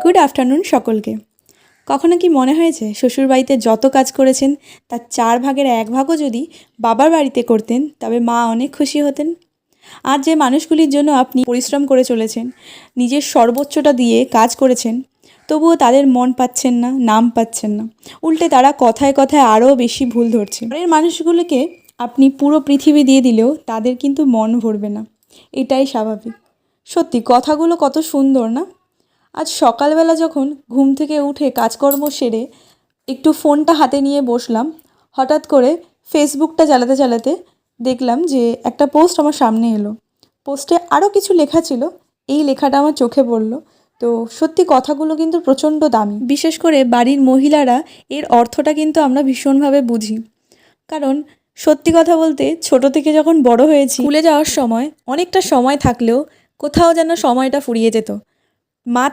Good afternoon সকলকে। কখনো কি মনে হয়েছে শ্বশুরবাড়িতে যত কাজ করেছেন তার 4 ভাগের 1 ভাগও যদি বাবার বাড়িতে করতেন তবে মা অনেক খুশি হতেন? আর যে মানুষগুলির জন্য আপনি পরিশ্রম করে চলেছেন, নিজের সর্বোচ্চটা দিয়ে কাজ করেছেন, তবুও তাদের মন পাচ্ছেন না, নাম পাচ্ছেন না। উল্টে তারা কথায় কথায় আরও বেশি ভুল ধরছে। পরের মানুষগুলোকে আপনি পুরো পৃথিবী দিয়ে দিলেও তাদের কিন্তু মন ভরবে না, এটাই স্বাভাবিক। সত্যি কথাগুলো কত সুন্দর না? আজ সকালবেলা যখন ঘুম থেকে উঠে কাজকর্ম সেরে একটু ফোনটা হাতে নিয়ে বসলাম, হঠাৎ করে ফেসবুকটা চালাতে চালাতে দেখলাম যে একটা পোস্ট আমার সামনে এলো। পোস্টে আরও কিছু লেখা ছিল, এই লেখাটা আমার চোখে পড়লো। তো সত্যি কথাগুলো কিন্তু প্রচণ্ড দামি। বিশেষ করে বাড়ির মহিলারা এর অর্থটা কিন্তু আমরা ভীষণভাবে বুঝি। কারণ সত্যি কথা বলতে ছোট থেকে যখন বড় হয়েছি, স্কুলে যাওয়ার সময় অনেকটা সময় থাকলেও কোথাও যেন সময়টা ফুরিয়ে যেত। মা